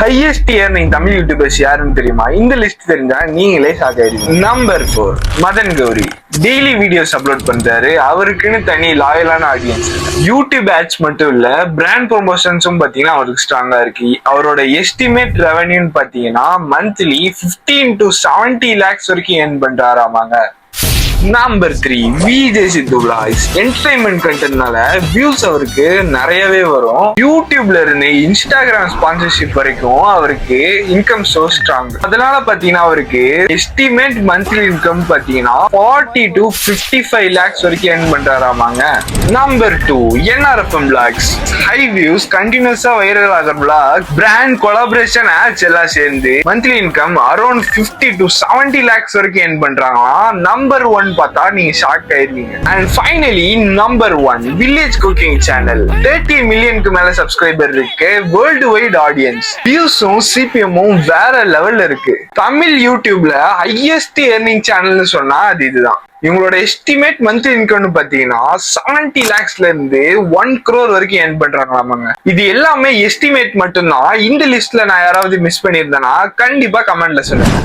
Highest earning Tamil YouTubers யாருன்னு தெரியுமா? இந்த லிஸ்ட் தெரிஞ்சா நீங்களே ஷாக் ஆயிடுவீங்க. Number 4 Madan Gowri. Daily videos upload பண்றாரு. அவருக்குன்னு தனி லாயலான ஆடியன்ஸ். யூடியூப் ஆட்ஸ் மட்டும் இல்ல, பிராண்ட் ப்ரொமோஷன்ஸும் பாத்தீங்கன்னா அவருக்கு ஸ்ட்ராங்கா இருக்கு. அவரோட எஸ்டிமேட் ரெவன்யூன்னு பாத்தீங்கன்னா மந்த்லி 15 to 70 lakhs வரைக்கும் ஏர்ன் பண்றாராமாங்க. நம்பர் 3 விஜய் சித்து vlogs. என்டர்டைன்மெண்ட் கண்டென்ட்னால வியூஸ் அவருக்கு நிறையவே வரும். யூடியூப்ல இருந்து இன்ஸ்டாகிராம் ஸ்பான்சர்ஷிப் வரைக்கும் அவருக்கு இன்கம் சோர்ஸ் ஸ்ட்ராங். அதனால பாத்தீங்கன்னா அவருக்கு எஸ்டிமேட் மந்த்லி இன்கம் பாத்தீங்கன்னா 40 to 55 lakhs வரைக்கும் ஏர்ன் பண்றாராமாங்க. Number 2 NRFM vlogs. High views, கண்டினியூஸா வைரல் ஆகிற vlog, பிராண்ட் கொலாபரேஷன், ஆட்ஸ் எல்லாம் சேர்ந்து monthly income around 50 to 70 lakhs வரைக்கும் ஏர்ன் பண்றாங்களாம். நம்பர் 1 பார்த்தா நீங்க ஷாக் ஆயிருவீங்க. And finally number 1 village cooking channel. 30 மில்லியனுக்கு மேல சப்ஸ்கிரைபர் இருக்கு. Worldwide audience. வியூஸும் சிபிஎம்மும் வேற லெவல்ல இருக்கு. தமிழ் யூடியூப்ல ஹையஸ்ட் ஏர்னிங் சேனல்னு சொன்னா அது இதுதான். இவங்களோட எஸ்டிமேட் மந்த்லி இன்கம் பாத்தீங்கன்னா 70 lakhsல இருந்து 1 crore வரைக்கும் ஏர்ன் பண்றாங்களாமாங்க. இது எல்லாமே எஸ்டிமேட் மட்டும்தான். இந்த லிஸ்ட்ல நான் யாராவது மிஸ் பண்ணியிருந்தேன்னா கண்டிப்பா கமெண்ட்ல சொல்லுங்க.